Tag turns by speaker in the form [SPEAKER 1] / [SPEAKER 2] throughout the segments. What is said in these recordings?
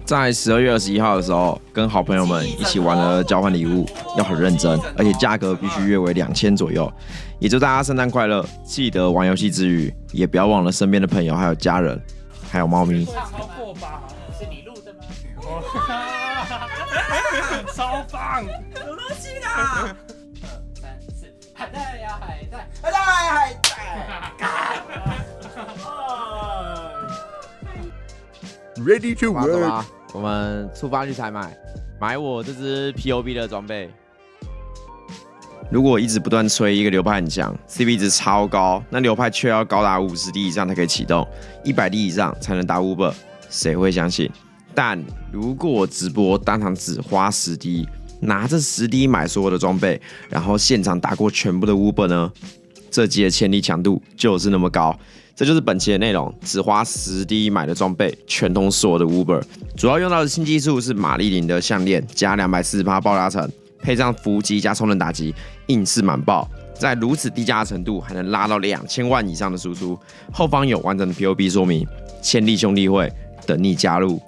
[SPEAKER 1] 在12月21号的时候，跟好朋友们一起玩了交换礼物，要很认真，而且价格必须约为2000左右。也祝大家圣诞快乐！记得玩游戏之余，也不要忘了身边的朋友、还有家人，还有猫咪。
[SPEAKER 2] 超过吧？是你录的吗？超棒！
[SPEAKER 3] 有东西啦！
[SPEAKER 2] 2、3、4，海带呀海带，
[SPEAKER 3] 海带海带。
[SPEAKER 4] Ready to
[SPEAKER 1] 走吧走
[SPEAKER 4] work。
[SPEAKER 1] 吧，我们出发去采买我这支 POB 的装备。如果一直不断吹一个流派很强 ，CP 值超高，那流派却要高达50滴以上才可以启动，100滴以上才能打Uber，谁会相信？但如果直播当场只花10滴，拿着10滴买所有的装备，然后现场打过全部的 Uber 呢？这集的潜力强度就是那么高。这就是本期的内容，只花10滴买的装备，全通所有的 Uber。主要用到的新技术是玛丽琳的项链加240%爆炸层，配上伏击加充能打击，硬是满爆。在如此低价的程度，还能拉到2000万以上的输出。后方有完整的 POB 说明，千力兄弟会等你加入。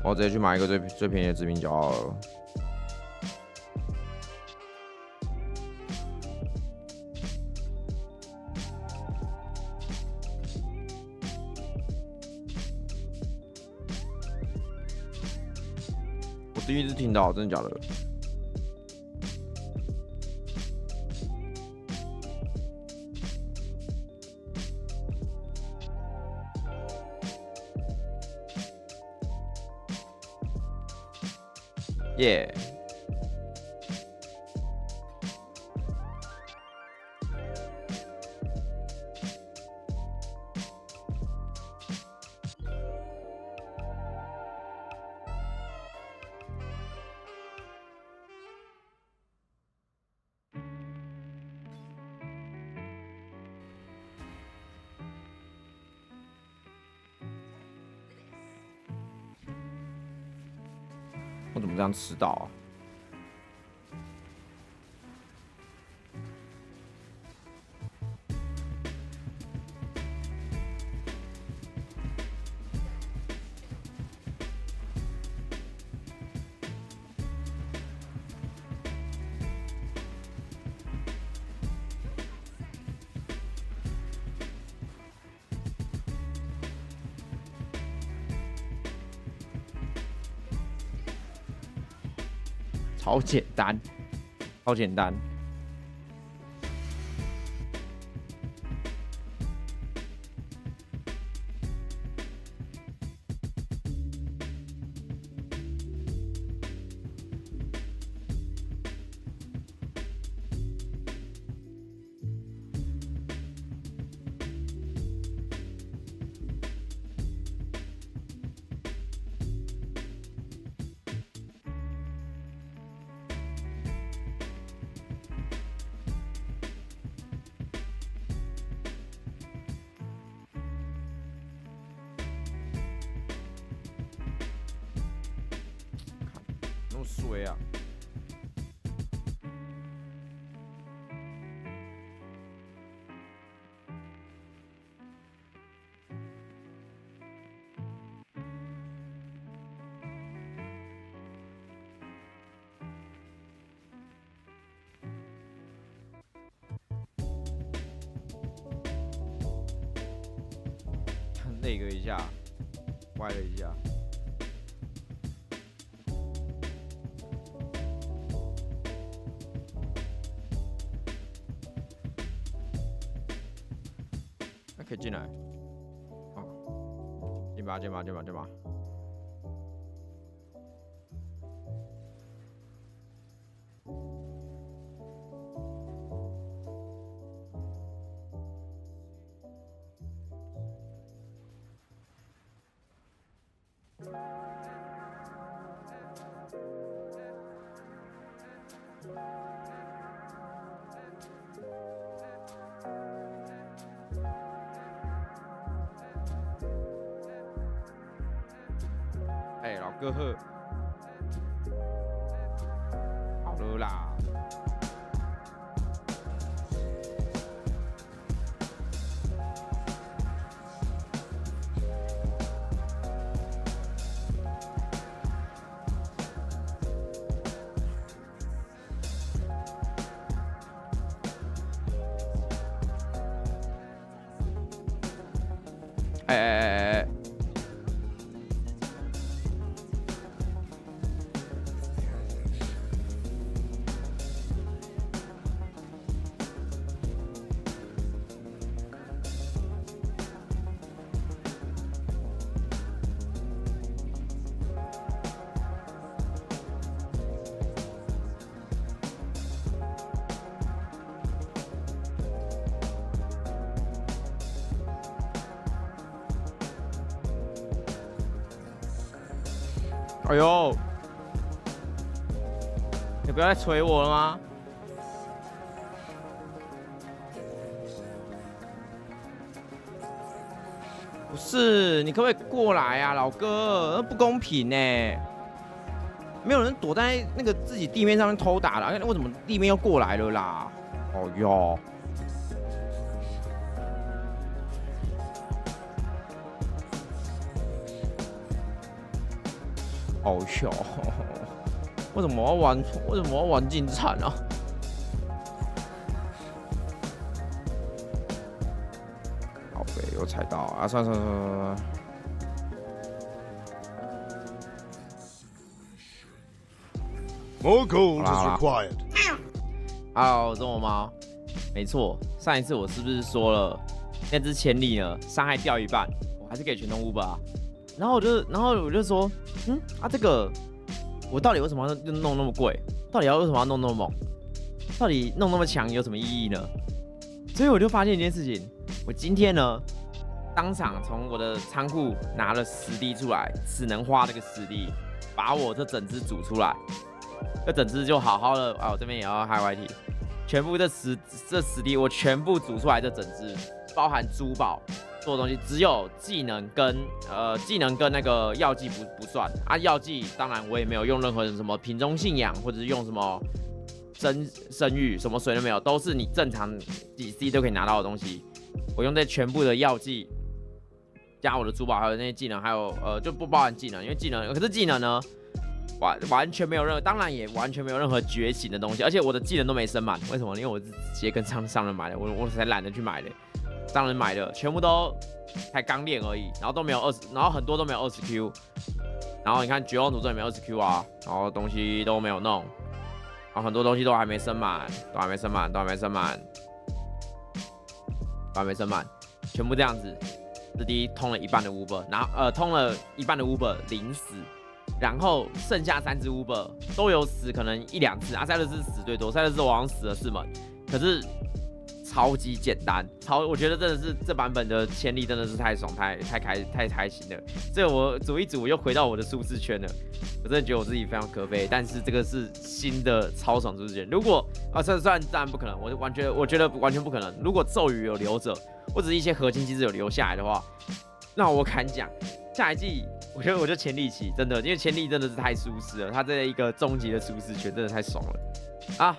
[SPEAKER 1] 我直接去买一个最便宜的致命角好了。我第一次听到，真的假的？耶！我怎么这样迟到啊？超简单，超简单。那么衰啊！那个一下，歪了一下。那可以进来。啊，进吧，进吧，进吧，进吧。老哥呵，好了啦。哎，哎呦，你不要再捶我了吗？不是，你可不可以过来啊，老哥？那不公平呢！没有人躲在那个自己地面上面偷打了，为什么地面又过来了啦？哦哟！好笑，为什么要玩进产啊？好呗，又踩到啊！算。
[SPEAKER 4] More gold is required.
[SPEAKER 1] Hello， 中文猫，没错，上一次我是不是说了那只千里呢？伤害掉一半，我还是可以全通 Uber 啊。然后我就说，这个我到底为什么要弄那么贵？到底为什么要弄那么猛？到底弄那么强有什么意义呢？所以我就发现一件事情，我今天呢，当场从我的仓库拿了10滴出来，只能花这个10滴，把我这整只煮出来，这整只就好好的啊，我这边也要 highlight， 全部这10滴我全部煮出来，这整只包含珠宝。做的东西只有技能跟那个药剂不算啊，药剂当然我也没有用任何什么瓶中信仰或者是用什么生育什么水都没有，都是你正常几 C 都可以拿到的东西。我用这全部的药剂加我的珠宝还有那些技能，还有就不包含技能，因为技能可是技能呢完全没有当然也完全没有任何觉醒的东西，而且我的技能都没升满，为什么？因为我是直接跟商人买的，我才懒得去买的。商人买的全部都才刚练而已，然后都没有20，然后很多都没有20Q， 然后你看绝望诅咒也没有20Q 啊，然后东西都没有弄，然后很多东西都还没升满，全部这样子，这第一通了一半的 Uber， 然后通了一半的 Uber 零死，然后剩下3只 Uber 都有死，可能1、2次，赛勒斯死最多，赛勒斯我好像死了4门，可是。超级简单，我觉得真的是这版本的潜力真的是太爽，太开心了。所以我煮一煮又回到我的舒适圈了，我真的觉得我自己非常可悲。但是这个是新的超爽舒适圈。如果这当然不可能，我觉得完全不可能。如果咒语有留着，或者是一些核心机制有留下来的话，那我敢讲，下一季我觉得我就潜力期真的，因为潜力真的是太舒适了，它这一个终极的舒适圈真的太爽了啊！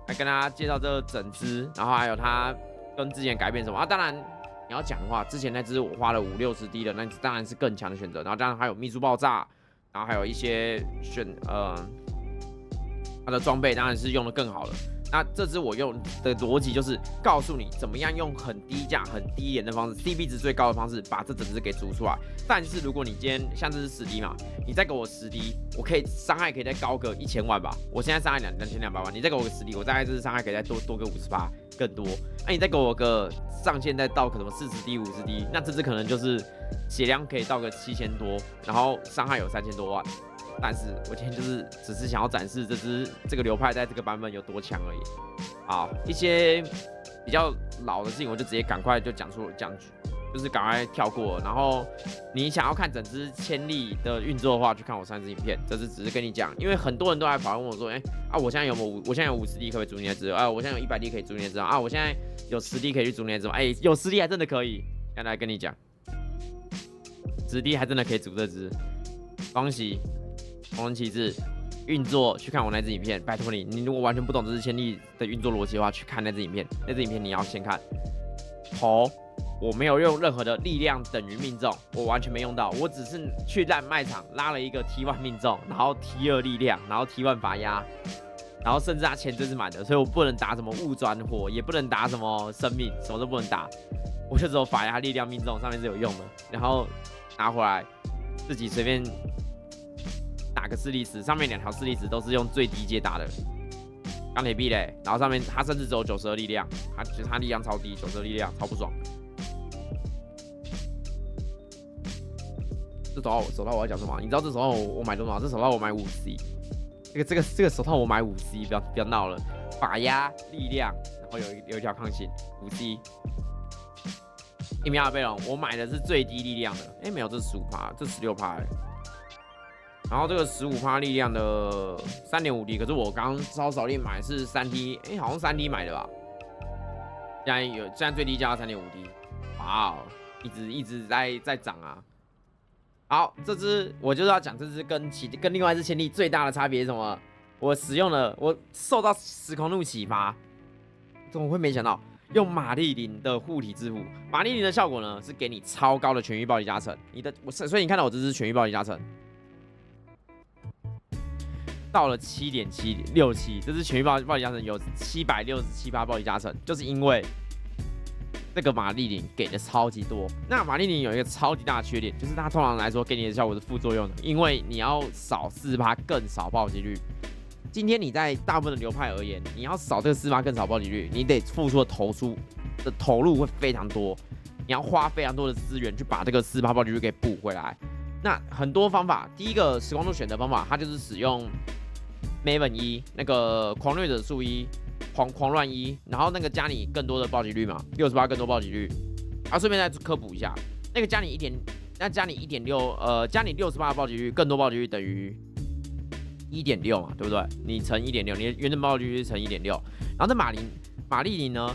[SPEAKER 1] 来跟大家介绍这整只，然后还有它跟之前改变什么啊？当然你要讲的话，之前那只我花了50、60滴的，那当然是更强的选择。然后当然还有秘术爆炸，然后还有一些它的装备当然是用的更好了。那这支我用的逻辑就是告诉你怎么样用很低价、很低廉的方式 ，CP 值最高的方式把这整只给煮出来。但是如果你今天像这是10滴嘛，你再给我10滴，我可以伤害可以再高个1000万吧。我现在伤害2200万，你再给我个10滴，我大概这次伤害可以再多个50%更多。那你再给我个上限再到个什么40滴、50滴，那这支可能就是血量可以到个7000多，然后伤害有3000多万。但是我今天就是只是想要展示这个流派在这个版本有多强而已。好，一些比较老的事情我就直接赶快就讲，就是赶快跳过。然后你想要看整支千历的运作的话，去看我上支影片。这是只是跟你讲，因为很多人都来跑来问我说，我现在有50滴可不可以组你的值？我现在有100滴可以组你的值啊？我现在有10滴可以去组你的值吗？有10滴还真的可以。刚才跟你讲，10滴还真的可以组这支，恭喜！红人旗帜运作，去看我那支影片，拜托你，你如果完全不懂这支千历的运作逻辑的话，去看那支影片。那支影片你要先看。头，我没有用任何的力量等于命中，我完全没用到，我只是去烂卖场拉了一个 T1 命中，然后 T2 力量，然后 T1 罚压，然后甚至他前缀是满的，所以我不能打什么误转火，也不能打什么生命，什么都不能打。我就只有法压力量命中上面是有用的，然后拿回来自己随便打个势力值，上面2条势力值都是用最低阶打的。钢铁壁垒，然后上面它甚至只有92力量，它力量超低，92力量超不爽。这手套我要讲什么？你知道这手套我买多少？这手套我买5C， 这个手套我买5C， 不要闹了。法压力量，然后有一条抗性5C。一米2贝隆，我买的是最低力量的，没有，这是15%，这16%。然后这个15%力量的 3.5D， 可是我刚超少力买是3D， 好像3D 买的吧？现在最低价 3.5D， 哇哦，一直在涨啊！好，这支我就是要讲，这支跟另外一支千力最大的差别是什么？我使用了，我受到时空怒启发，怎么会没想到用玛丽琳的护体之符？玛丽琳的效果呢是给你超高的全域暴击加成，所以你看到我这支全域暴击加成。到了7.767，这支全域暴击加成有767%暴击加成，就是因为这个玛丽琳给的超级多。那玛丽琳有一个超级大的缺点，就是它通常来说给你的效果是副作用的，因为你要少4%更少暴击率。今天你在大部分的流派而言，你要少这个4%更少暴击率，你得付出的投入会非常多，你要花非常多的资源去把这个4%暴击率给补回来。那很多方法，第一个时光路选择方法，它就是使用Maven 1那个狂掠者术1狂乱1，然后那个加你更多的暴击率嘛，68%更多暴击率。顺便再科普一下，那个加你1.6，加你68%的暴击率，更多暴击率等于1.6嘛，对不对？你乘1.6，你的原本暴击率是乘1.6，然后这玛丽琳呢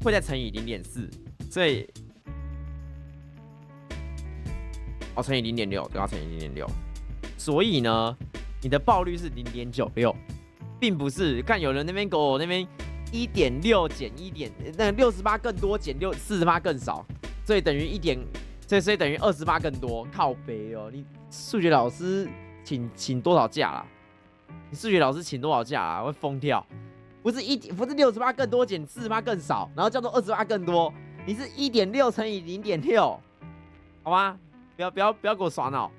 [SPEAKER 1] 会再乘以0.4，所以乘以0.6，都要乘以0.6，所以呢。你的爆率是0.96，并不是看有人那边给我那边1.6减那个68更多减40%更少，所以等于所以等于20%更多，靠北哦！你数学老师请多少假啦？你数学老师请多少假啊？会疯掉！不是68更多减40%更少，然后叫做20%更多，你是1.6乘以0.6，好吗？不要给我耍脑。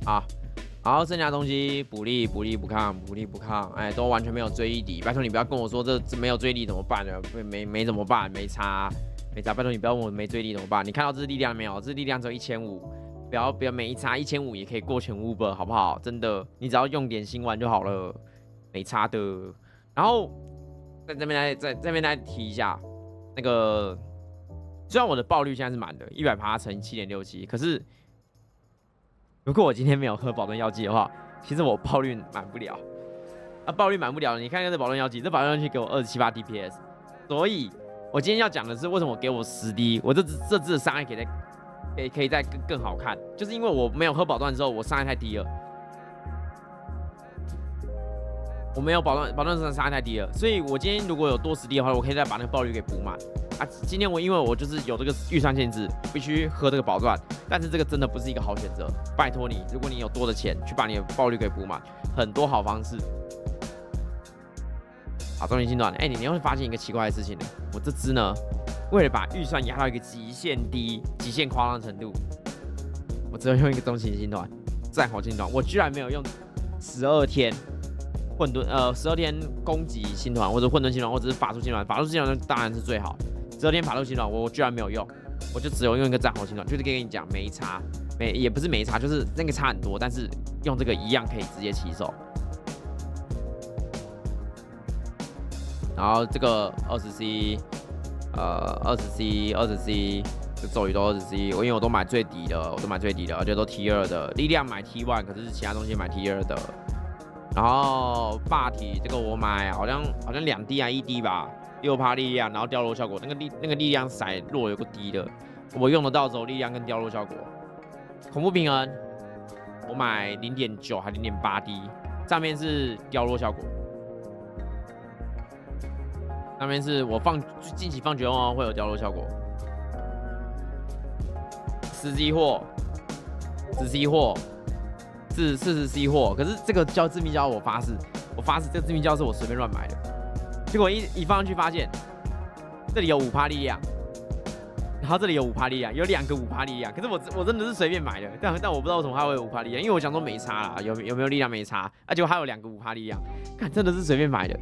[SPEAKER 1] 好，然后剩下的东西补力不抗，都完全没有追一敌。拜托你不要跟我说这没有追力怎么办呢？没怎么办？没差。拜托你不要问我没追力怎么办？你看到这力量没有？这力量只有1500，不要没差，1500也可以过全Uber，好不好？真的，你只要用点心丸就好了，没差的。然后在这边来提一下，那个虽然我的爆率现在是满的，100%乘以7.67，可是。如果我今天没有喝保敦药剂的话，其实我爆率满不了。爆率满不了，你看看这保敦药剂，这保敦药剂给我27%DPS， 所以我今天要讲的是为什么给我10D， 我这支的伤害可以再更好看，就是因为我没有喝保敦之后，我伤害太低了。我没有保敦伤害太低了，所以我今天如果有多10D的话，我可以再把那个爆率给补满。今天因为我就是有这个预算限制，必须喝这个保钻，但是这个真的不是一个好选择。拜托你，如果你有多的钱，去把你的爆率给补满，很多好方式。好，终于进段了。你会发现一个奇怪的事情呢，我这支呢，为了把预算压到一个极限低、极限夸张程度，我只有用一个中型星团，战火星团，我居然没有用12天。12天攻击星团或者混沌星团或者是法术星团，法术星团当然是最好。12天法术星团我居然没有用，我就只有用一个战火星团，就是跟你讲没差，也不是没差，就是那个差很多，但是用这个一样可以直接起手。然后这个20C， 20C，这咒语都20C， 因为我都买最低的，而且都 T2 的，力量买 T1， 可是其他东西买 T2 的。然后霸体这个我买好像2D 啊1D 吧，6%力量，然后掉落效果，那个力量骰落有个低的，我用得到之后力量跟掉落效果。恐怖平衡我买 0.9 还 0.8D， 上面是掉落效果，上面是我近期放绝望会有掉落效果。10C 货
[SPEAKER 5] 是40C 货，可是这个致命胶我发誓这个致命胶是我随便乱买的。结果一放上去发现，这里有5%力量，然后这里有5%力量，有2个5%力量。可是我真的是随便买的，但我不知道为什么它会有5%力量，因为我想说没差啦，有没有力量没差，结果还有2个5%力量，看真的是随便买的。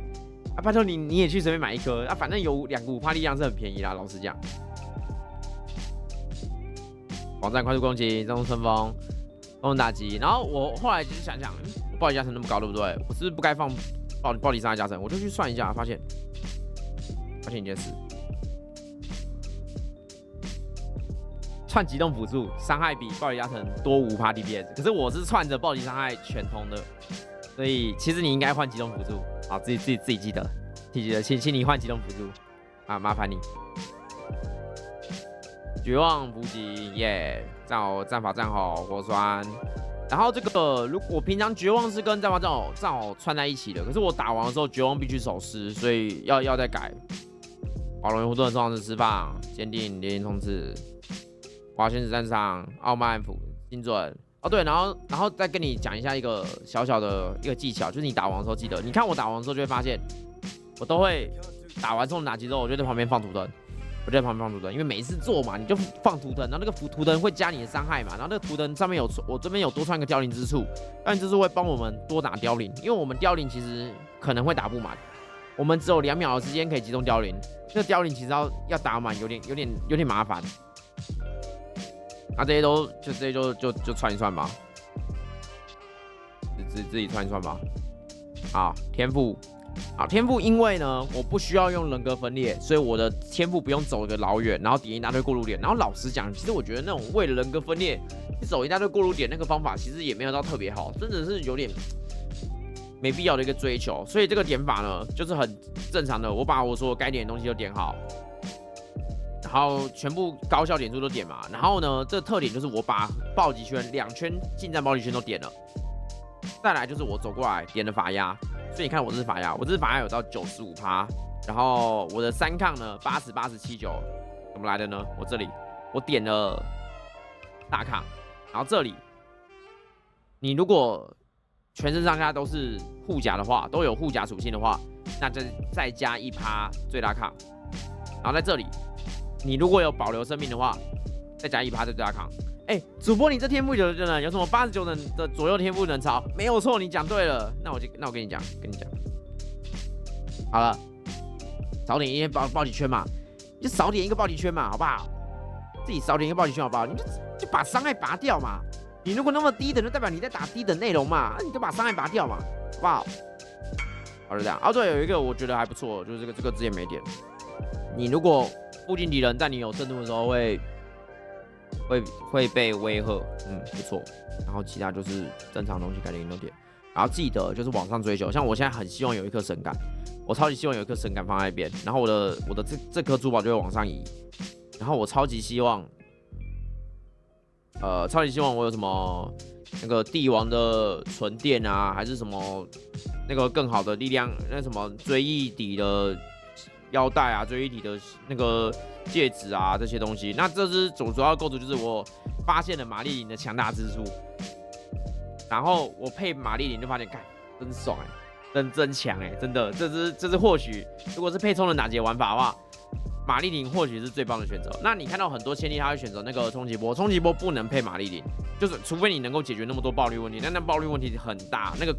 [SPEAKER 5] 拜托你也去随便买一颗，反正有2个5%力量是很便宜啦，老实讲。网站快速攻击，中顺风，攻击打击。然后我后来就是想，我暴击加成那么高，对不对？我是不是不该放暴击伤害加成？我就去算一下，发现一件事：串机动辅助伤害比暴击加成多5% DPS， 可是我是串着暴击伤害全通的，所以其实你应该换机动辅助。好，自己记得，请你换机动辅助啊，麻烦你。绝望补给耶，战法战好，火酸。然后这个，如果我平常绝望是跟战法战好串在一起的，可是我打完的时候绝望必须手撕，所以要再改。宝龙活动的重要是释放，坚定连连冲刺，华轩子战场，傲慢精准。哦对，然后再跟你讲一下一个小小的一个技巧，就是你打完的时候记得，你看我打完的时候就会发现，我都会打完冲打击之后，我就在旁边放图灯。我就在旁边放图灯，因为每一次做嘛，你就放图灯，然后那个图灯会加你的伤害嘛，然后那个图灯上面我这边有多串一个凋零之处，凋零之处会帮我们多打凋零，因为我们凋零其实可能会打不满，我们只有2秒的时间可以集中凋零，这个凋零其实要打满有点麻烦，那这些就串一串吧，自己串一串吧，好，天赋。好，天赋因为呢，我不需要用人格分裂，所以我的天赋不用走一个老远，然后点一大堆过路点。然后老实讲，其实我觉得那种为了人格分裂，你走一大堆过路点那个方法，其实也没有到特别好，真的是有点没必要的一个追求。所以这个点法呢，就是很正常的，我把我所有该点的东西都点好，然后全部高效点数都点嘛。然后呢，这个特点就是我把暴击圈2圈近战暴击圈都点了。再来就是我走过来点了法压。所以你看我这是法压，我这是法压有到95%，然后我的3抗呢80、80、79，怎么来的呢？我这里我点了大抗，然后这里你如果全身上下都是护甲的话，都有护甲属性的话，那再加1%最大抗，然后在这里你如果有保留生命的话，再加1%最大抗。主播，你这天赋有什么89人的左右天赋能超？没有错，你讲对了。那我跟你讲，好了，少点一些暴击圈嘛，你就少点一个暴击圈嘛，好不好？自己少点一个暴击圈好不好？你就把伤害拔掉嘛。你如果那么低等，就代表你在打低等内容嘛，你就把伤害拔掉嘛，好不好？好，就这样。对，有一个我觉得还不错，就是这个之前没点。你如果附近敌人在你有震怒的时候会被威吓，不错。然后其他就是正常东西改点都点。然后记得就是往上追求，像我现在很希望有一颗神感，我超级希望有一颗神感放在那边，然后我的这颗珠宝就会往上移。然后我超级希望，我有什么那个帝王的纯电啊，还是什么那个更好的力量，那什么追忆底的腰带啊，追忆底的那个戒指啊，这些东西。那这是主要的构筑，就是我发现了玛丽琳的强大之处，然后我配玛丽琳就发现，看真爽真强真的，这是或许如果是配充人打击玩法的话，玛丽琳或许是最棒的选择。那你看到很多千里他会选择那个冲击波，冲击波不能配玛丽琳，就是除非你能够解决那么多暴力问题，但那暴力问题很大，那个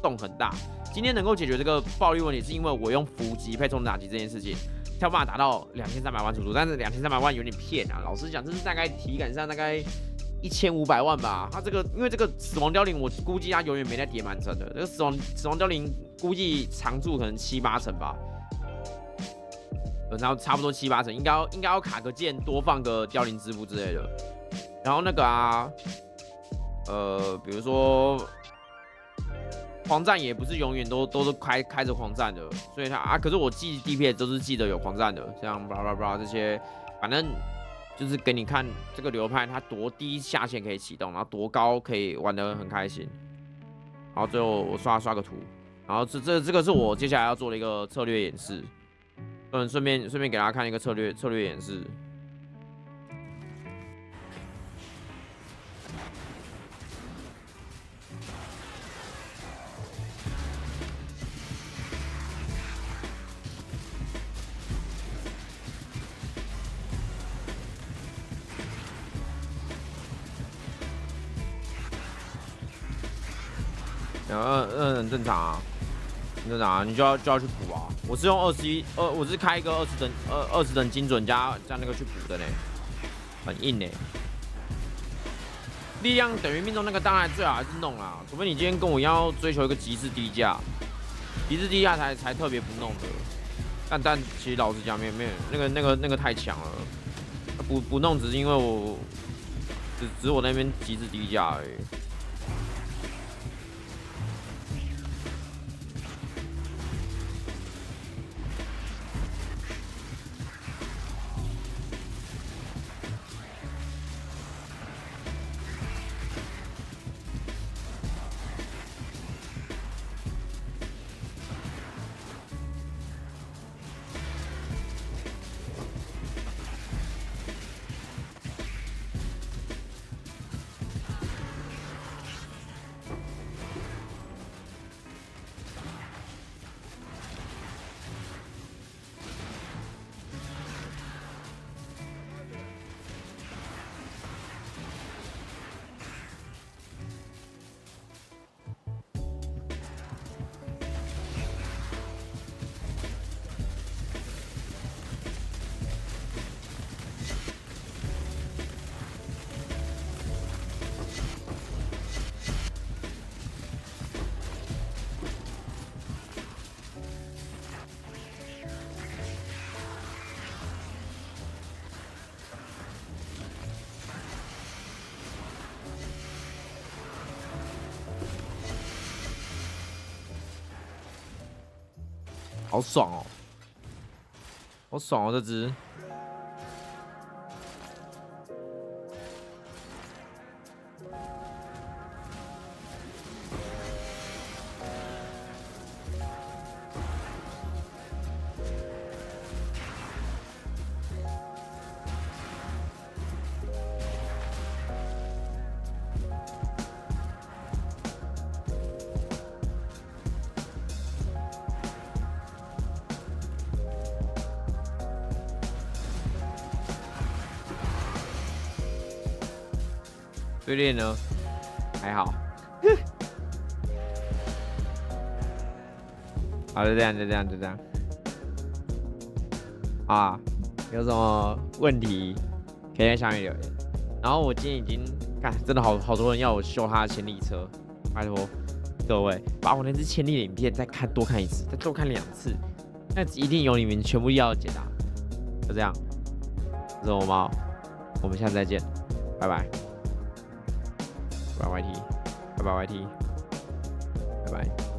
[SPEAKER 5] 洞很大。今天能够解决这个暴力问题，是因为我用伏击配冲打击这件事情，才有办法达到2300万速度。但是2300万有点骗啊，老实讲，这是大概体感上大概1500万吧。它这个因为这个死亡凋零，我估计它永远没在叠满层的。这个死亡凋零估计常驻可能7、8成吧，然后差不多7、8成，应该要卡个剑，多放个凋零之父之类的。然后那个比如说。狂战也不是永远都是开着狂战的，所以可是我记 DPS 都是记得有狂战的，像巴拉巴拉这些，反正就是给你看这个流派它多低下限可以启动，然后多高可以玩得很开心。然后最后我刷个图，然后这个是我接下来要做的一个策略演示，顺便给大家看一个策略演示。很正常啊，很正常啊，你就要去补啊。我是用我是开一个20等精准加那个去补的呢，很硬呢。力量等于命中那个当然最好还是弄啦，除非你今天跟我一样要追求一个极致低价，极致低价才特别不弄的。但其实老实讲，没有那个太强了，不弄只是因为我只是我那边极致低价而已。好爽哦，好爽哦，这只。对练呢，还好。好，就这样。啊，有什么问题可以在下面留言。然后我今天已经看，真的好多人要我秀他的千里车，拜托各位把我那支千里的影片再多看一次，再多看2次，那一定有你们全部要解答。就这样，我是我猫，我们下次再见，拜拜。拜拜 YT，拜拜 YT，拜拜。